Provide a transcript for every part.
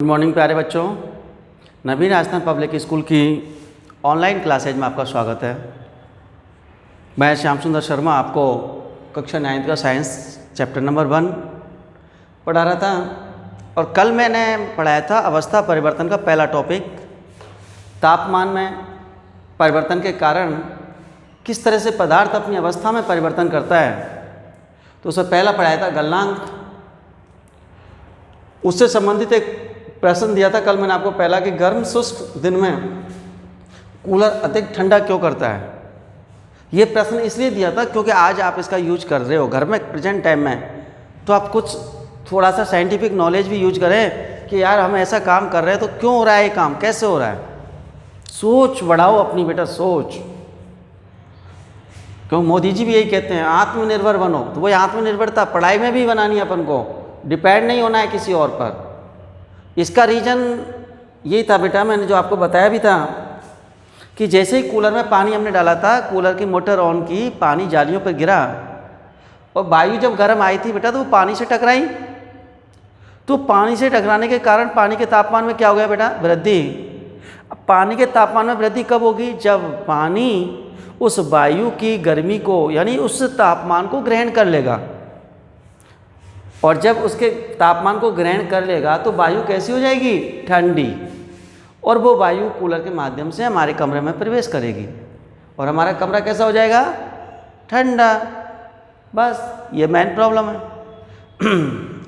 Good morning प्यारे बच्चों। नवीन Rajasthan public school की ऑनलाइन क्लासेज में आपका स्वागत है। मैं श्याम सुंदर शर्मा आपको कक्षा 9 का साइंस चैप्टर नंबर 1 पढ़ा रहा था और कल मैंने पढ़ाया था अवस्था परिवर्तन का पहला टॉपिक, तापमान में परिवर्तन के कारण किस तरह से पदार्थ अपनी अवस्था में परिवर्तन करता है। तो उससे पहला पढ़ाया था गलनांक, उससे संबंधित एक प्रश्न दिया था कल मैंने आपको पहला कि गर्म शुष्क दिन में कूलर अधिक ठंडा क्यों करता है। ये प्रश्न इसलिए दिया था क्योंकि आज आप इसका यूज कर रहे हो घर में प्रेजेंट टाइम में, तो आप कुछ थोड़ा सा साइंटिफिक नॉलेज भी यूज करें कि यार हम ऐसा काम कर रहे हैं तो क्यों हो रहा है, ये काम कैसे हो रहा है। सोच बढ़ाओ अपनी बेटा, सोच। क्यों मोदी जी भी यही कहते हैं आत्मनिर्भर बनो, तो वही आत्मनिर्भरता पढ़ाई में भी बनानी है अपन को, डिपेंड नहीं होना है किसी और पर। इसका रीज़न यही था बेटा, मैंने जो आपको बताया भी था कि जैसे ही कूलर में पानी हमने डाला था, कूलर की मोटर ऑन की, पानी जालियों पर गिरा और वायु जब गर्म आई थी बेटा तो वो पानी से टकराई। तो पानी से टकराने के कारण पानी के तापमान में क्या हो गया बेटा, वृद्धि। अब पानी के तापमान में वृद्धि कब होगी, जब पानी उस वायु की गर्मी को यानी उस तापमान को ग्रहण कर लेगा, और जब उसके तापमान को ग्रहण कर लेगा तो वायु कैसी हो जाएगी, ठंडी, और वो वायु कूलर के माध्यम से हमारे कमरे में प्रवेश करेगी और हमारा कमरा कैसा हो जाएगा, ठंडा। बस ये मेन प्रॉब्लम है।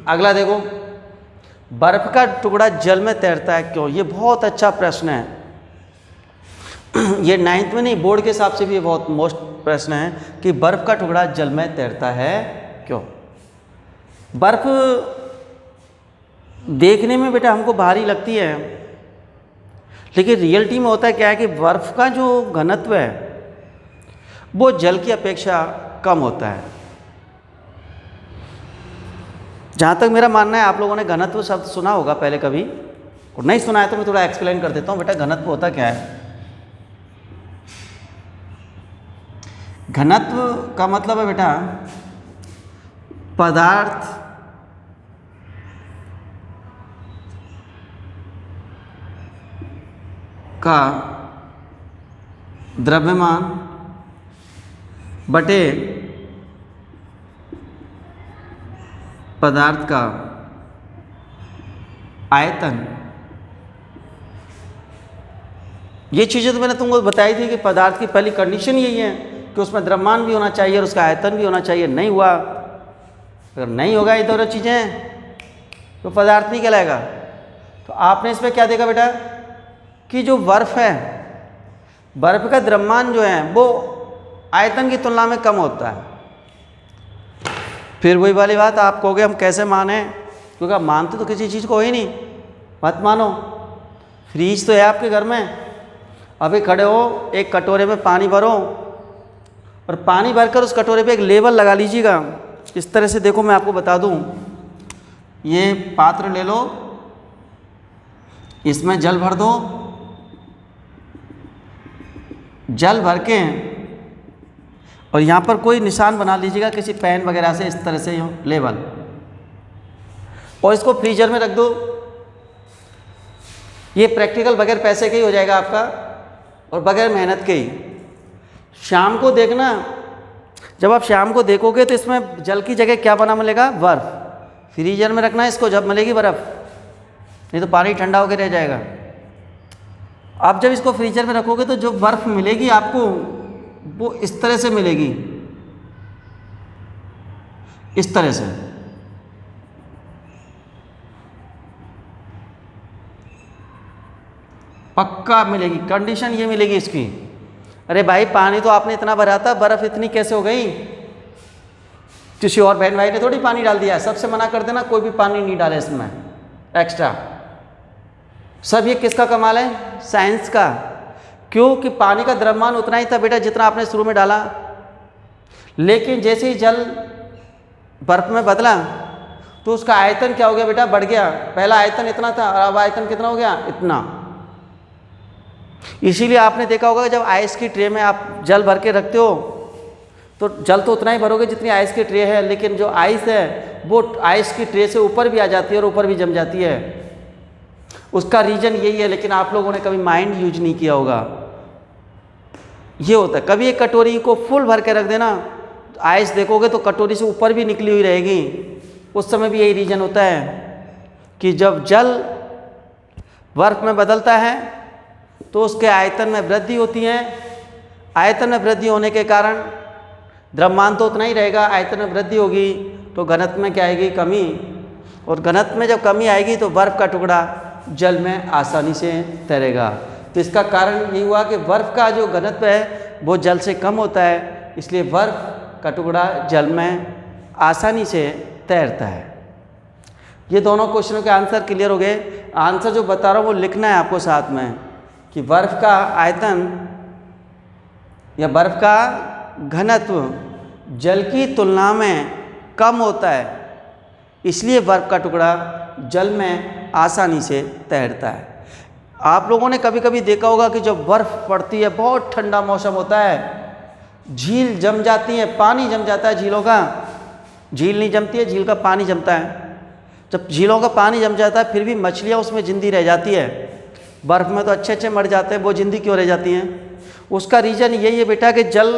अगला देखो, बर्फ का टुकड़ा जल में तैरता है क्यों। ये बहुत अच्छा प्रश्न है। ये 9th में नहीं, बोर्ड के हिसाब से भी ये बहुत मोस्ट प्रश्न है कि बर्फ का टुकड़ा जल में तैरता है क्यों। बर्फ देखने में बेटा हमको भारी लगती है, लेकिन रियलिटी में होता है क्या है कि बर्फ का जो घनत्व है वो जल की अपेक्षा कम होता है। जहाँ तक मेरा मानना है, आप लोगों ने घनत्व शब्द सुना होगा पहले कभी, और नहीं सुना है तो मैं थोड़ा एक्सप्लेन कर देता हूँ बेटा। घनत्व होता क्या है। घनत्व का मतलब है बेटा पदार्थ का द्रव्यमान बटे पदार्थ का आयतन। ये चीज़ें तो मैंने तुमको बताई थी कि पदार्थ की पहली कंडीशन यही है कि उसमें द्रव्यमान भी होना चाहिए और उसका आयतन भी होना चाहिए। नहीं हुआ, अगर नहीं होगा ये दोनों चीज़ें तो पदार्थ नहीं कहलाएगा। तो आपने इसमें क्या देखा बेटा कि जो बर्फ़ है, बर्फ़ का द्रव्यमान जो है वो आयतन की तुलना में कम होता है। फिर वही वाली बात, आप कहोगे हम कैसे माने, क्योंकि आप मानते तो किसी चीज़ को ही नहीं, मत मानो। फ्रीज तो है आपके घर में, अभी खड़े हो, एक कटोरे में पानी भरो और पानी भरकर उस कटोरे पे एक लेबल लगा लीजिएगा। इस तरह से देखो, मैं आपको बता दूं, ये पात्र ले लो, इसमें जल भर दो, जल भर के और यहाँ पर कोई निशान बना लीजिएगा किसी पेन वगैरह से, इस तरह से लेबल, और इसको फ्रीजर में रख दो। ये प्रैक्टिकल बगैर पैसे के ही हो जाएगा आपका और बगैर मेहनत के ही। शाम को देखना, जब आप शाम को देखोगे तो इसमें जल की जगह क्या बना मिलेगा, बर्फ़। फ्रीजर में रखना है इसको, जब मिलेगी बर्फ़, नहीं तो पानी ठंडा होकर रह जाएगा। आप जब इसको फ्रीजर में रखोगे तो जो बर्फ़ मिलेगी आपको वो इस तरह से मिलेगी, इस तरह से। पक्का मिलेगी, कंडीशन ये मिलेगी इसकी। अरे भाई पानी तो आपने इतना भरा था, बर्फ़ इतनी कैसे हो गई। किसी और बहन भाई ने थोड़ी पानी डाल दिया है। सबसे मना कर देना, कोई भी पानी नहीं डाले इसमें एक्स्ट्रा। सब ये किसका कमाल है, साइंस का। क्योंकि पानी का द्रव्यमान उतना ही था बेटा जितना आपने शुरू में डाला, लेकिन जैसे ही जल बर्फ में बदला तो उसका आयतन क्या हो गया बेटा, बढ़ गया। पहला आयतन इतना था और अब आयतन कितना हो गया, इतना। इसीलिए आपने देखा होगा कि जब आइस की ट्रे में आप जल भर के रखते हो तो जल तो उतना ही भरोगे जितनी आइस की ट्रे है, लेकिन जो आइस है वो आइस की ट्रे से ऊपर भी आ जाती है और ऊपर भी जम जाती है। उसका रीज़न यही है, लेकिन आप लोगों ने कभी माइंड यूज नहीं किया होगा। ये होता है, कभी एक कटोरी को फुल भर के रख देना, आइस देखोगे तो कटोरी से ऊपर भी निकली हुई रहेगी। उस समय भी यही रीज़न होता है कि जब जल बर्फ में बदलता है तो उसके आयतन में वृद्धि होती है। आयतन में वृद्धि होने के कारण द्रव्यमान तो उतना ही रहेगा, आयतन में वृद्धि होगी तो घनत्व में क्या आएगी? कमी। और घनत्व में जब कमी आएगी तो बर्फ़ का टुकड़ा जल में आसानी से तैरेगा। तो इसका कारण ये हुआ कि बर्फ़ का जो घनत्व है वो जल से कम होता है, इसलिए बर्फ़ का टुकड़ा जल में आसानी से तैरता है। ये दोनों क्वेश्चनों के आंसर क्लियर हो गए। आंसर जो बता रहा हूँ वो लिखना है आपको साथ में कि बर्फ़ का आयतन या बर्फ़ का घनत्व जल की तुलना में कम होता है, इसलिए बर्फ़ का टुकड़ा जल में आसानी से तैरता है। आप लोगों ने कभी कभी देखा होगा कि जब बर्फ़ पड़ती है, बहुत ठंडा मौसम होता है, झील जम जाती है, पानी जम जाता है झीलों का। झील नहीं जमती है, झील का पानी जमता है। जब झीलों का पानी जम जाता है फिर भी मछलियाँ उसमें जिंदी रह जाती है। बर्फ़ में तो अच्छे मर जाते हैं, वो जिंदी क्यों रह जाती हैं? उसका रीज़न यही है बेटा कि जल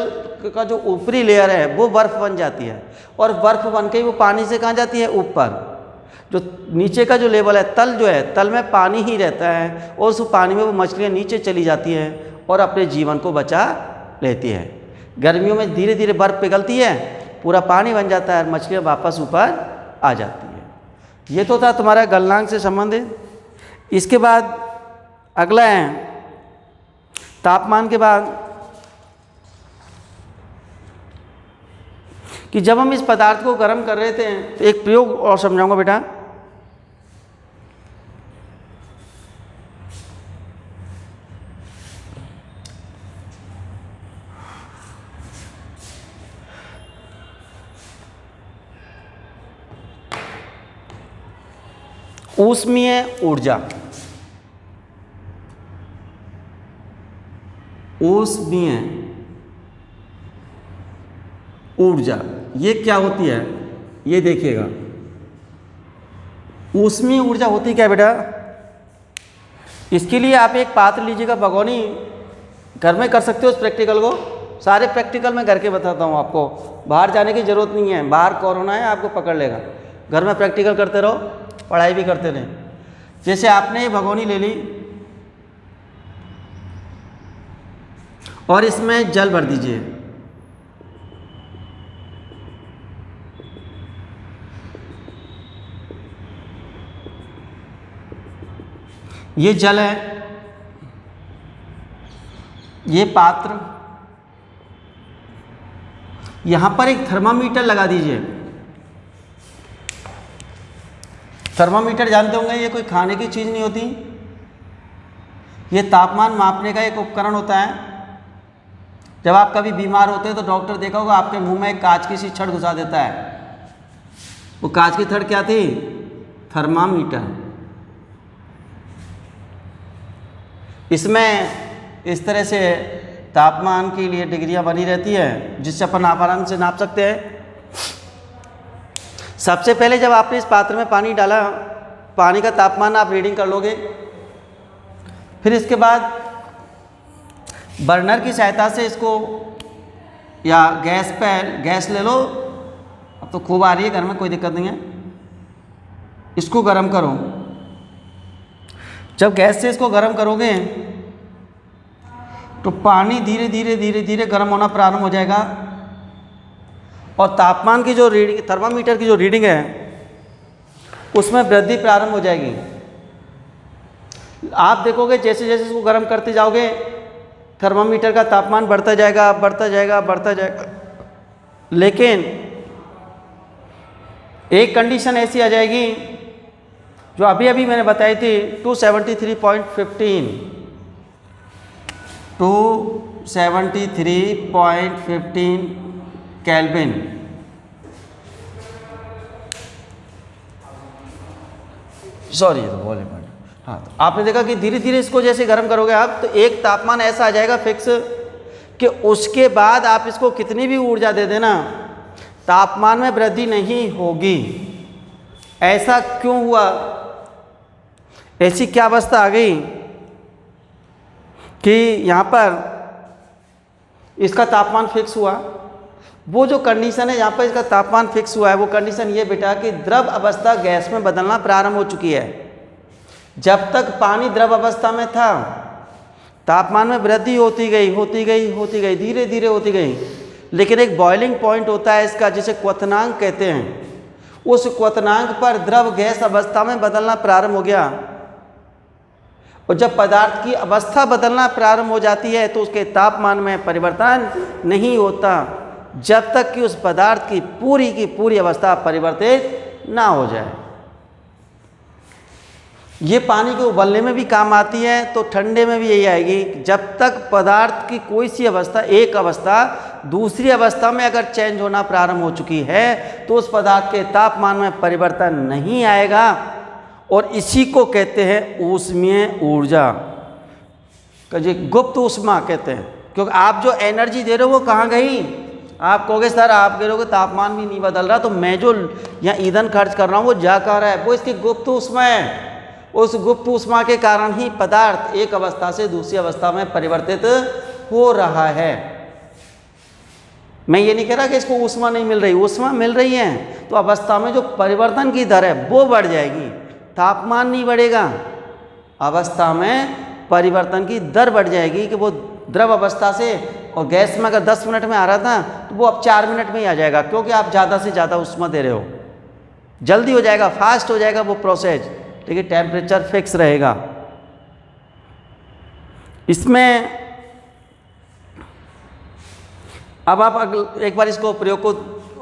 का जो ऊपरी लेयर है वो बर्फ़ बन जाती है, और बर्फ़ बन के वो पानी से कहाँ जाती है? ऊपर। जो नीचे का जो लेवल है, तल जो है, तल में पानी ही रहता है, और उस पानी में वो मछलियाँ नीचे चली जाती हैं और अपने जीवन को बचा लेती है। गर्मियों में धीरे धीरे बर्फ़ पिघलती है, पूरा पानी बन जाता है, मछलियाँ वापस ऊपर आ जाती है। ये तो था तुम्हारा गलनांक से संबंधित। इसके बाद अगला है तापमान के बाद कि जब हम इस पदार्थ को गर्म कर रहे थे, तो एक प्रयोग और समझाऊंगा बेटा। ऊष्मीय ऊर्जा, ऊष्मीय ऊर्जा ये क्या होती है? ये देखिएगा, ऊष्मीय ऊर्जा होती क्या है बेटा? इसके लिए आप एक पात्र लीजिएगा, भगोनी। घर में कर सकते हो इस प्रैक्टिकल को, सारे प्रैक्टिकल मैं करके बताता हूँ आपको, बाहर जाने की ज़रूरत नहीं है। बाहर कोरोना है, आपको पकड़ लेगा। घर में प्रैक्टिकल करते रहो, पढ़ाई भी करते रहें। जैसे आपने ये भगोनी ले ली और इसमें जल भर दीजिए। ये जल है, ये पात्र, यहां पर एक थर्मामीटर लगा दीजिए। थर्मामीटर जानते होंगे, ये कोई खाने की चीज़ नहीं होती, ये तापमान मापने का एक उपकरण होता है। जब आप कभी बीमार होते हैं तो डॉक्टर देखा होगा आपके मुंह में एक कांच की सी छड़ घुसा देता है। वो कांच की छड़ क्या थी? थर्मामीटर। इसमें इस तरह से तापमान के लिए डिग्रियां बनी रहती है, जिससे अपन आराम से नाप सकते हैं। सबसे पहले जब आपने इस पात्र में पानी डाला, पानी का तापमान आप रीडिंग कर लोगे। फिर इसके बाद बर्नर की सहायता से इसको, या गैस पर गैस ले लो, अब तो खूब आ रही है घर में, कोई दिक्कत नहीं है। इसको गर्म करो। जब गैस से इसको गर्म करोगे तो पानी धीरे धीरे धीरे धीरे गर्म होना प्रारंभ हो जाएगा, और तापमान की जो रीडिंग, थर्मामीटर की जो रीडिंग है उसमें वृद्धि प्रारंभ हो जाएगी। आप देखोगे जैसे जैसे इसको गर्म करते जाओगे, थर्मामीटर का तापमान बढ़ता जाएगा, बढ़ता जाएगा, बढ़ता जाएगा। लेकिन एक कंडीशन ऐसी आ जाएगी जो अभी अभी मैंने बताई थी, 273.15 केल्विन। सॉरी, ये तो बोले पॉइंट। हाँ, तो आपने देखा कि धीरे धीरे इसको जैसे गर्म करोगे आप, तो एक तापमान ऐसा आ जाएगा फिक्स कि उसके बाद आप इसको कितनी भी ऊर्जा दे देना, तापमान में वृद्धि नहीं होगी। ऐसा क्यों हुआ? ऐसी क्या अवस्था आ गई कि यहाँ पर इसका तापमान फिक्स हुआ। वो जो कंडीशन है यहाँ पर इसका तापमान फिक्स हुआ है, वो कंडीशन ये बेटा कि द्रव अवस्था गैस में बदलना प्रारंभ हो चुकी है। जब तक पानी द्रव अवस्था में था तापमान में वृद्धि होती गई, धीरे धीरे होती गई, लेकिन एक बॉइलिंग पॉइंट होता है इसका, जिसे क्वथनांक कहते हैं। उस क्वथनांक पर द्रव गैस अवस्था में बदलना प्रारंभ हो गया। और जब पदार्थ की अवस्था बदलना प्रारंभ हो जाती है तो उसके तापमान में परिवर्तन नहीं होता जब तक कि उस पदार्थ की पूरी अवस्था परिवर्तित ना हो जाए। ये पानी के उबलने में भी काम आती है, तो ठंडे में भी यही आएगी। जब तक पदार्थ की कोई सी अवस्था, एक अवस्था दूसरी अवस्था में अगर चेंज होना प्रारंभ हो चुकी है तो उस पदार्थ के तापमान में परिवर्तन नहीं आएगा। और इसी को कहते हैं ऊष्मीय ऊर्जा, जी गुप्त ऊष्मा कहते हैं। क्योंकि आप जो एनर्जी दे रहे हो वो कहाँ गई? आप कहोगे सर आप कह रहे हो तापमान भी नहीं बदल रहा, तो मैं जो यहाँ ईंधन खर्च कर रहा हूँ वो जा कहाँ रहा है? वो इसकी गुप्त ऊष्मा है। उस गुप्त ऊष्मा के कारण ही पदार्थ एक अवस्था से दूसरी अवस्था में परिवर्तित हो रहा है। मैं ये नहीं कह रहा कि इसको ऊष्मा नहीं मिल रही, ऊष्मा मिल रही है, तो अवस्था में जो परिवर्तन की दर है वो बढ़ जाएगी, तापमान नहीं बढ़ेगा। अवस्था में परिवर्तन की दर बढ़ जाएगी कि वो द्रव अवस्था से और गैस में अगर 10 मिनट में आ रहा था तो वो अब 4 मिनट में ही आ जाएगा, क्योंकि आप ज़्यादा से ज़्यादा ऊष्मा दे रहे हो। जल्दी हो जाएगा, फास्ट हो जाएगा वो प्रोसेस, लेकिन टेम्परेचर फिक्स रहेगा। इसमें अब आप एक बार इसको प्रयोग को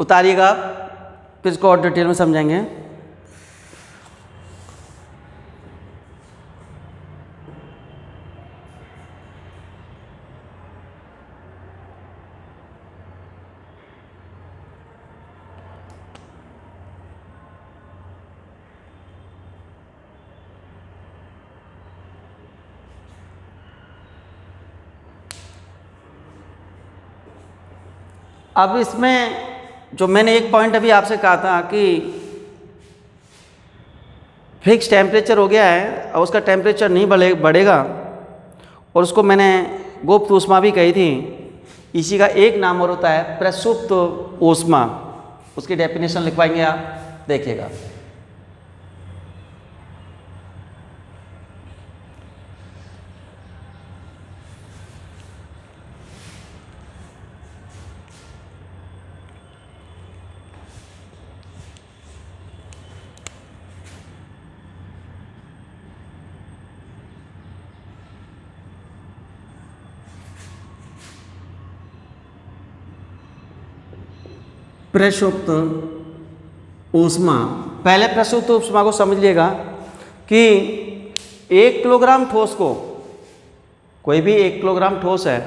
उतारिएगा, फिर इसको और डिटेल में समझेंगे। अब इसमें जो मैंने एक पॉइंट अभी आपसे कहा था कि फिक्स टेम्परेचर हो गया है और उसका टेम्परेचर नहीं बढ़ेगा, और उसको मैंने गुप्त ऊष्मा भी कही थी। इसी का एक नाम और होता है प्रसुप्त ऊष्मा। उसकी डेफिनेशन लिखवाएंगे आप, देखिएगा। प्रसुप्त ऊष्मा, पहले प्रसुप्त ऊष्मा को समझ लीजिएगा कि 1 किलोग्राम ठोस को, कोई भी 1 किलोग्राम ठोस है,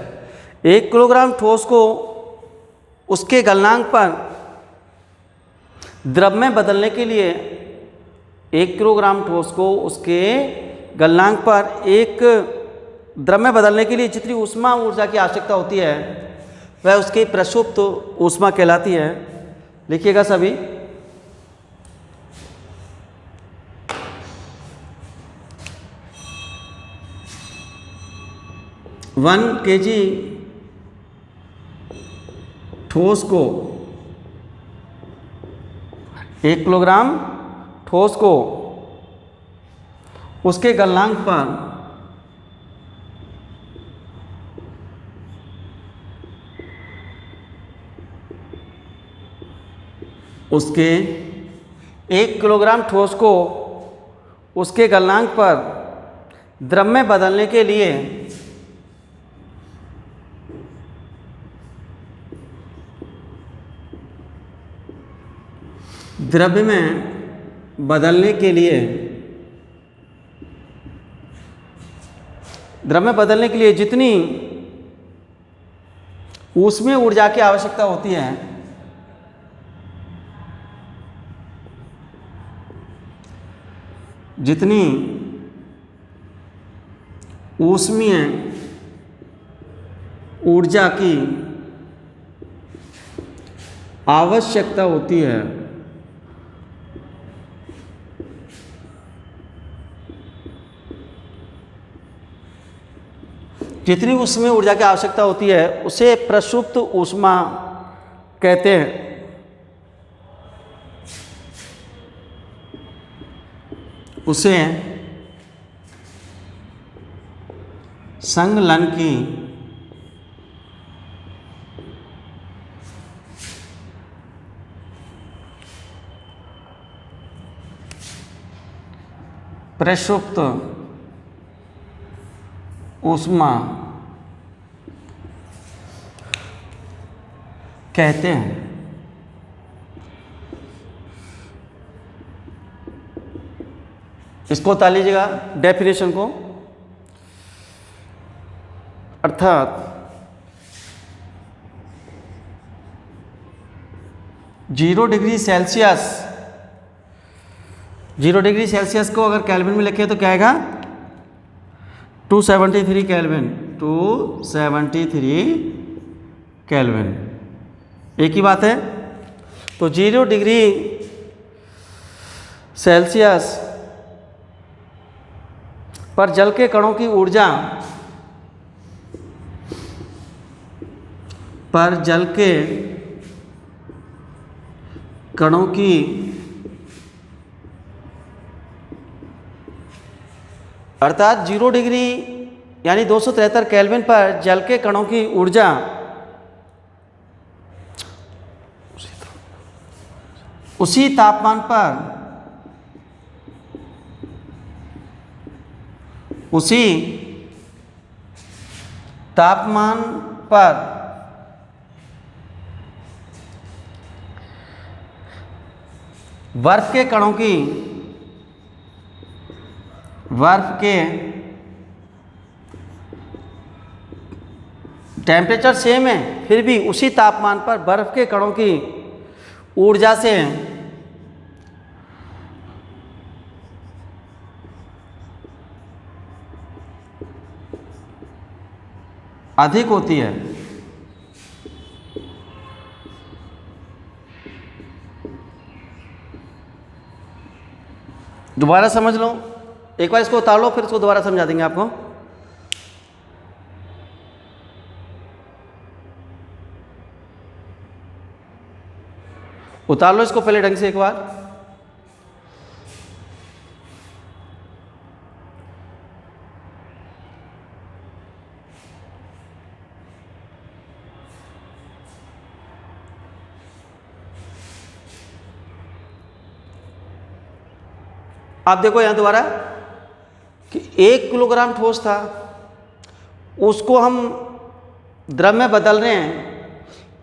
1 किलोग्राम ठोस को उसके गलनांक पर द्रव में बदलने के लिए 1 किलोग्राम ठोस को उसके गलनांक पर एक द्रव में बदलने के लिए जितनी ऊष्मा ऊर्जा की आवश्यकता होती है वह उसकी प्रसुप्त ऊष्मा कहलाती है। लिखिएगा सभी। वन kg ठोस को, 1 किलोग्राम ठोस को उसके गलनांक पर उसके 1 किलोग्राम ठोस को उसके गलनांक पर द्रव में बदलने के लिए द्रव्य में बदलने के लिए जितनी ऊष्मीय ऊर्जा की आवश्यकता होती है जितनी ऊष्मीय ऊर्जा की आवश्यकता होती है जितनी उसमें ऊर्जा की आवश्यकता होती है उसे प्रसुप्त ऊष्मा कहते हैं। उसे संघलन की प्रसुप्त ऊष्मा कहते हैं। इसको उतार लीजिएगा डेफिनेशन को, अर्थात 0 डिग्री सेल्सियस, 0 डिग्री सेल्सियस को अगर केल्विन में लिखे तो क्या आएगा 273 केल्विन, 273 केल्विन, एक ही बात है। तो 0 डिग्री सेल्सियस पर जल के कणों की ऊर्जा, पर जल के कणों की अर्थात 0 डिग्री यानी 273 केल्विन पर जल के कणों की ऊर्जा उसी तापमान पर बर्फ के कणों की, बर्फ के टेम्परेचर सेम है फिर भी उसी तापमान पर बर्फ के कणों की ऊर्जा से अधिक होती है। दोबारा समझ लो, एक बार इसको उतार लो फिर इसको दोबारा समझा देंगे आपको। उतार लो इसको पहले ढंग से एक बार। आप देखो यहां दोबारा कि 1 किलोग्राम ठोस था, उसको हम द्रव में बदल रहे हैं।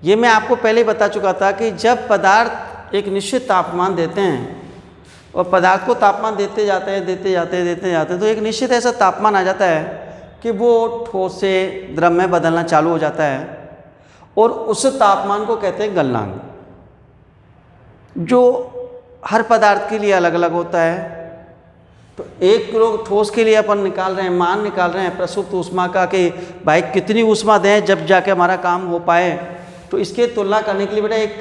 ये मैं आपको पहले बता चुका था कि जब पदार्थ एक निश्चित तापमान देते हैं और पदार्थ को तापमान देते जाते तो एक निश्चित ऐसा तापमान आ जाता है कि वो ठोस से द्रव में बदलना चालू हो जाता है और उस तापमान को कहते हैं गलनांक, जो हर पदार्थ के लिए अलग अलग होता है। तो 1 किलो ठोस के लिए अपन निकाल रहे हैं, मान निकाल रहे हैं प्रसुप्त ऊष्मा का कि भाई कितनी ऊष्मा दें जब जाके हमारा काम हो पाए। तो इसके तुलना करने के लिए बेटा एक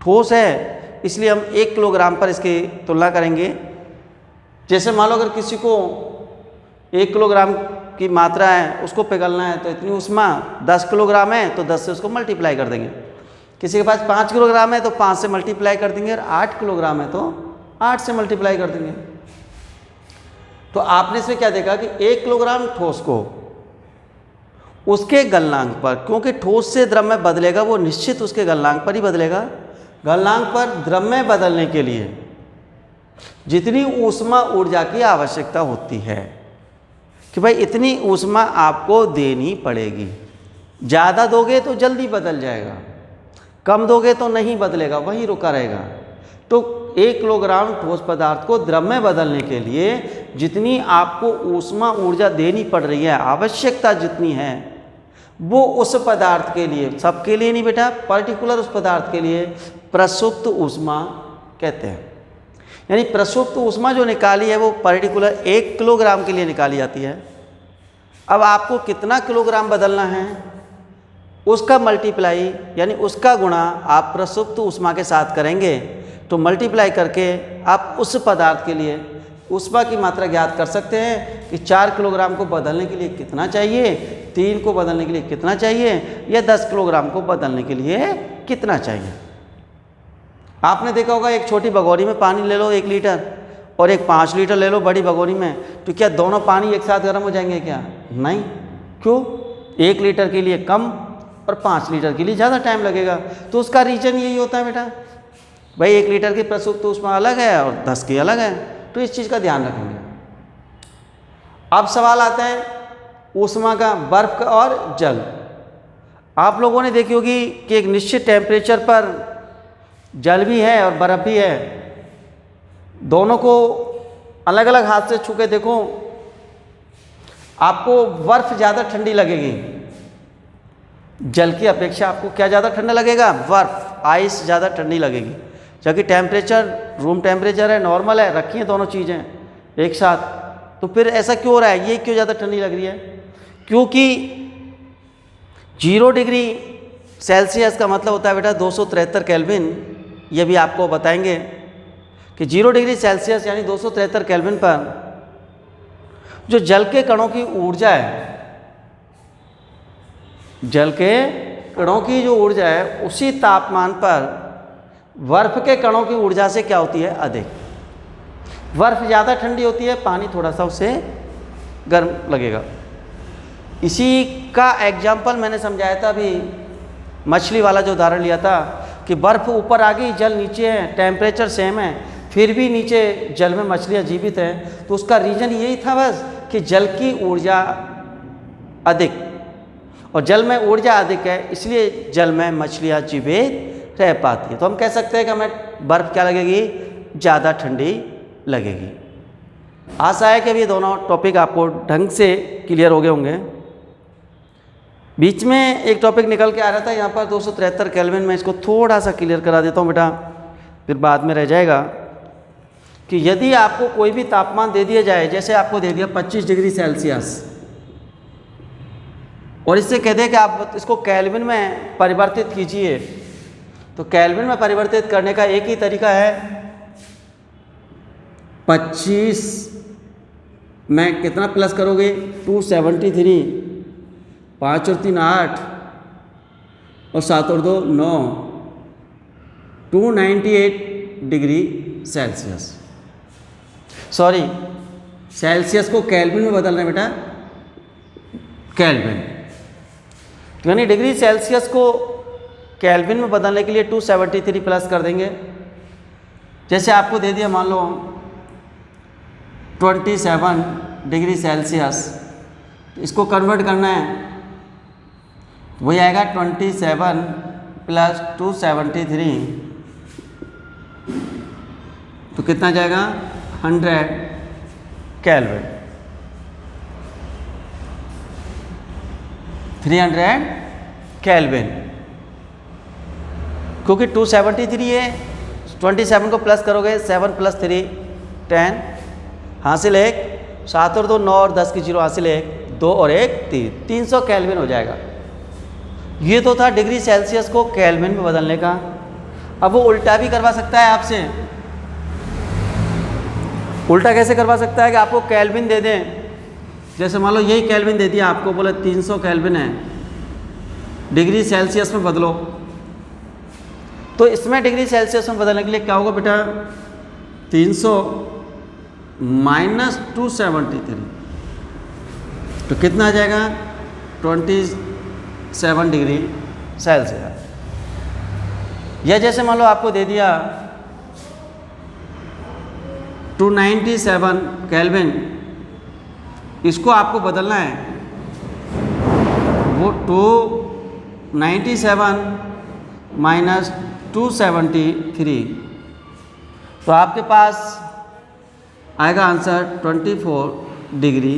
ठोस है इसलिए हम 1 किलोग्राम पर इसकी तुलना करेंगे। जैसे मान लो अगर किसी को 1 किलोग्राम की मात्रा है उसको पिघलना है तो इतनी ऊष्मा, 10 किलोग्राम है तो 10 से उसको मल्टीप्लाई कर देंगे। किसी के पास 5 किलोग्राम है तो 5 से मल्टीप्लाई कर देंगे और 8 किलोग्राम है तो 8 से मल्टीप्लाई कर देंगे। तो आपने इसमें क्या देखा कि 1 किलोग्राम ठोस को उसके गलनांक पर, क्योंकि ठोस से द्रव में बदलेगा वो निश्चित उसके गलनांक पर ही बदलेगा। गलनांक पर द्रव में बदलने के लिए जितनी ऊष्मा ऊर्जा की आवश्यकता होती है कि भाई इतनी ऊष्मा आपको देनी पड़ेगी। ज़्यादा दोगे तो जल्दी बदल जाएगा, कम दोगे तो नहीं बदलेगा, वहीं रुका रहेगा। तो 1 किलोग्राम ठोस पदार्थ को द्रव में बदलने के लिए जितनी आपको ऊष्मा ऊर्जा देनी पड़ रही है, आवश्यकता जितनी है, वो उस पदार्थ के लिए, सबके लिए नहीं बेटा, पर्टिकुलर उस पदार्थ के लिए प्रसुप्त ऊष्मा कहते हैं। यानी प्रसुप्त ऊष्मा जो निकाली है वो पर्टिकुलर 1 किलोग्राम के लिए निकाली जाती है। अब आपको कितना किलोग्राम बदलना है उसका मल्टीप्लाई यानी उसका गुणा आप प्रसुप्त ऊष्मा के साथ करेंगे तो मल्टीप्लाई करके आप उस पदार्थ के लिए ऊष्मा की मात्रा ज्ञात कर सकते हैं। कि 4 किलोग्राम को बदलने के लिए कितना चाहिए, 3 को बदलने के लिए कितना चाहिए, या 10 किलोग्राम को बदलने के लिए कितना चाहिए। आपने देखा होगा एक छोटी भगोनी में पानी ले लो 1 लीटर और एक 5 लीटर ले लो बड़ी भगोनी में, तो क्या दोनों पानी एक साथ गर्म हो जाएंगे क्या? नहीं। क्यों? 1 लीटर के लिए कम और 5 लीटर के लिए ज़्यादा टाइम लगेगा। तो उसका रीज़न यही होता है बेटा, भाई 1 लीटर की प्रसुप्त ऊष्मा अलग है और 10 की अलग है, तो इस चीज़ का ध्यान रखेंगे। अब सवाल आता है ऊष्मा का, बर्फ का और जल। आप लोगों ने देखी होगी कि एक निश्चित टेम्परेचर पर जल भी है और बर्फ भी है, दोनों को अलग अलग हाथ से छू के देखो, आपको बर्फ ज़्यादा ठंडी लगेगी, जल की अपेक्षा आपको क्या ज़्यादा ठंडा लगेगा? बर्फ, आइस ज़्यादा ठंडी लगेगी। जबकि टेम्परेचर रूम टेम्परेचर है, नॉर्मल है, रखी हैं दोनों चीज़ें एक साथ, तो फिर ऐसा क्यों हो रहा है? ये क्यों ज़्यादा ठंडी लग रही है? क्योंकि 0 डिग्री सेल्सियस का मतलब होता है बेटा 273 केल्विन। ये भी आपको बताएंगे कि 0 डिग्री सेल्सियस यानी 273 केल्विन पर जो जल के कणों की ऊर्जा है, जल के कणों की जो ऊर्जा है उसी तापमान पर बर्फ के कणों की ऊर्जा से क्या होती है? अधिक। बर्फ ज़्यादा ठंडी होती है, पानी थोड़ा सा उससे गर्म लगेगा। इसी का एग्जाम्पल मैंने समझाया था अभी, मछली वाला जो उदाहरण लिया था कि बर्फ ऊपर आ गई, जल नीचे है, टेम्परेचर सेम है, फिर भी नीचे जल में मछलियाँ जीवित हैं। तो उसका रीज़न यही था बस कि जल की ऊर्जा अधिक, और जल में ऊर्जा अधिक है इसलिए जल में मछलियाँ जीवित रह पाती है। तो हम कह सकते हैं कि हमें बर्फ़ क्या लगेगी? ज़्यादा ठंडी लगेगी। आशा है कि अब ये दोनों टॉपिक आपको ढंग से क्लियर हो गए होंगे। बीच में एक टॉपिक निकल के आ रहा था यहाँ पर 273 केल्विन में, इसको थोड़ा सा क्लियर करा देता हूँ बेटा, फिर बाद में रह जाएगा। कि यदि आपको कोई भी तापमान दे दिया जाए, जैसे आपको दे दिया 25 डिग्री सेल्सियस, और इससे कह दें कि आप इसको केल्विन में परिवर्तित कीजिए, तो केल्विन में परिवर्तित करने का एक ही तरीका है, 25 में कितना प्लस करोगे? 273, 5 और 3 8 और 7 और 2 9, 298 डिग्री सेल्सियस। सॉरी, सेल्सियस को केल्विन में बदलना है बेटा, केल्विन, यानी डिग्री सेल्सियस को केल्विन में बदलने के लिए 273 प्लस कर देंगे। जैसे आपको दे दिया मान लो 27 डिग्री सेल्सियस, इसको कन्वर्ट करना है, वही आएगा 27 प्लस 273, तो कितना जाएगा? 100 केल्विन, 300 केल्विन, क्योंकि 273 है, 27 को प्लस करोगे, 7 + 3 10, हासिल 1, 7 और 2 9 और 10 की 0 हासिल 1, 2 और 1 3, 300 केल्विन हो जाएगा। ये तो था डिग्री सेल्सियस को केल्विन में बदलने का। अब वो उल्टा भी करवा सकता है आपसे। उल्टा कैसे करवा सकता है? कि आपको केल्विन दे दें, जैसे मान लो यही केल्विन दे दिया आपको, बोले 300 केल्विन है, डिग्री सेल्सियस में बदलो, तो इसमें डिग्री सेल्सियस में बदलने के लिए क्या होगा बेटा? 300 - 273, तो कितना आ जाएगा? 27 डिग्री सेल्सियस। या जैसे मान लो आपको दे दिया 297 केल्विन, इसको आपको बदलना है, वो 297 - 273, तो आपके पास आएगा आंसर 24 डिग्री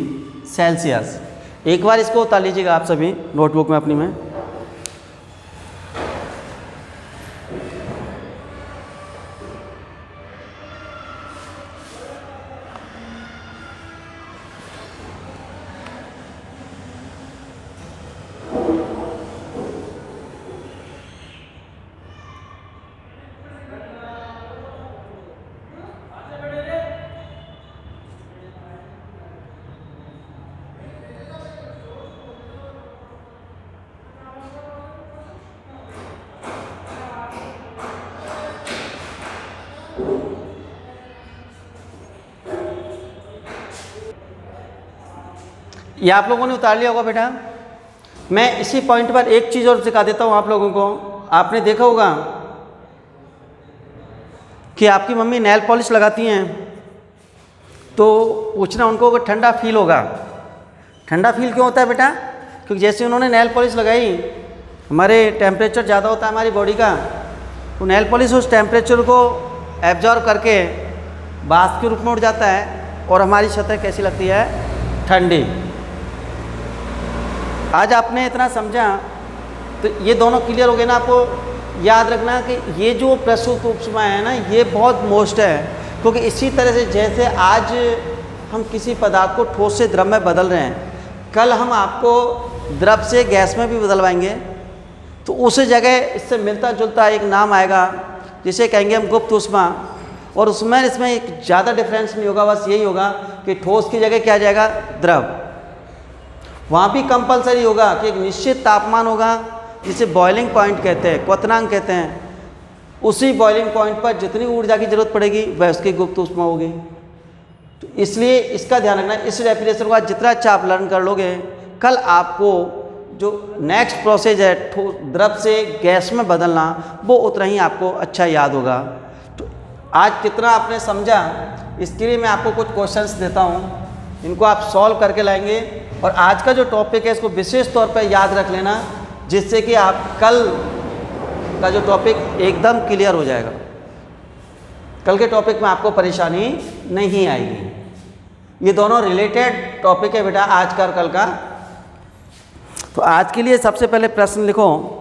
सेल्सियस। एक बार इसको उतार लीजिएगा आप सभी नोटबुक में अपनी में। ये आप लोगों ने उतार लिया होगा बेटा। मैं इसी पॉइंट पर एक चीज़ और सिखा देता हूँ आप लोगों को। आपने देखा होगा कि आपकी मम्मी नेल पॉलिश लगाती हैं तो पूछना उनको कि ठंडा फील होगा। ठंडा फील क्यों होता है बेटा? क्योंकि जैसे उन्होंने नेल पॉलिश लगाई, हमारे टेम्परेचर ज़्यादा होता है हमारी बॉडी का, तो नेल पॉलिश उस टेम्परेचर को एब्जॉर्ब करके वाष्प के रूप में उड़ जाता है और हमारी सतह कैसी लगती है? ठंडी। आज आपने इतना समझा तो ये दोनों क्लियर हो गए ना। आपको याद रखना कि ये जो प्रस्तुत उपमा है ना, ये बहुत मोस्ट है, क्योंकि इसी तरह से जैसे आज हम किसी पदार्थ को ठोस से द्रव में बदल रहे हैं, कल हम आपको द्रव से गैस में भी बदलवाएंगे, तो उस जगह इससे मिलता जुलता एक नाम आएगा जिसे कहेंगे हम गुप्त ऊष्मा। और उसमें इसमें एक ज़्यादा डिफरेंस नहीं होगा, बस यही होगा कि ठोस की जगह क्या आ जाएगा? द्रव। वहाँ भी कंपलसरी होगा कि एक निश्चित तापमान होगा जिसे बॉइलिंग पॉइंट कहते हैं, क्वथनांक कहते हैं। उसी बॉइलिंग पॉइंट पर जितनी ऊर्जा की जरूरत पड़ेगी वह उसकी गुप्त ऊष्मा होगी। तो इसलिए इसका ध्यान रखना। इस डेफिनेशन को आज जितना अच्छा आप लर्न कर लोगे, कल आपको जो नेक्स्ट प्रोसेस है द्रव से गैस में बदलना, वो उतना ही आपको अच्छा याद होगा। तो आज कितना आपने समझा, इसके लिए मैं आपको कुछ क्वेश्चंस देता हूँ, इनको आप सॉल्व करके लाएंगे। और आज का जो टॉपिक है इसको विशेष तौर पर याद रख लेना, जिससे कि आप कल का जो टॉपिक एकदम क्लियर हो जाएगा। कल के टॉपिक में आपको परेशानी नहीं आएगी। ये दोनों रिलेटेड टॉपिक है बेटा, आज का और कल का। तो आज के लिए सबसे पहले प्रश्न लिखो।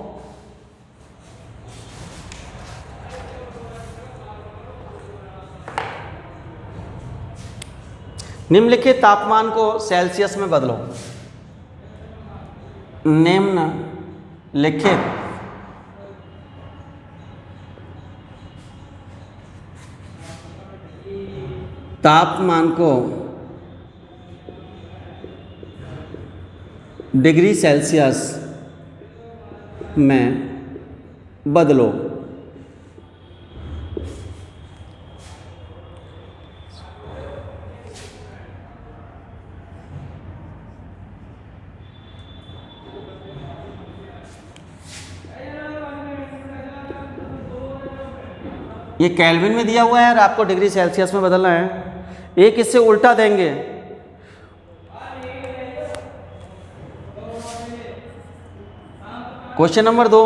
निम्नलिखित तापमान को सेल्सियस में बदलो। निम्नलिखित तापमान को डिग्री सेल्सियस में बदलो। ये केल्विन में दिया हुआ है और आपको डिग्री सेल्सियस में बदलना है। एक इससे उल्टा देंगे, क्वेश्चन नंबर 2,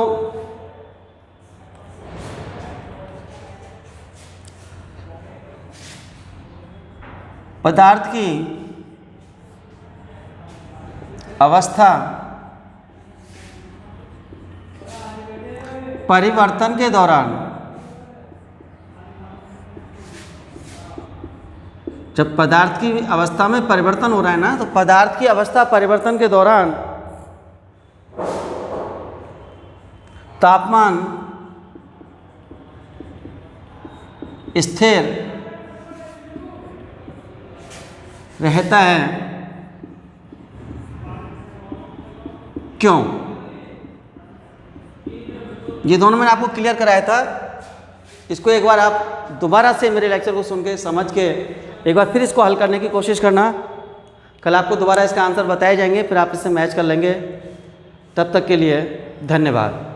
पदार्थ की अवस्था परिवर्तन के दौरान, जब पदार्थ की अवस्था में परिवर्तन हो रहा है ना, तो पदार्थ की अवस्था परिवर्तन के दौरान तापमान स्थिर रहता है। क्यों? ये दोनों मैंने आपको क्लियर कराया था। इसको एक बार आप दोबारा से मेरे लेक्चर को सुन के समझ के एक बार फिर इसको हल करने की कोशिश करना। कल आपको दोबारा इसका आंसर बताए जाएंगे, फिर आप इससे मैच कर लेंगे। तब तक के लिए धन्यवाद।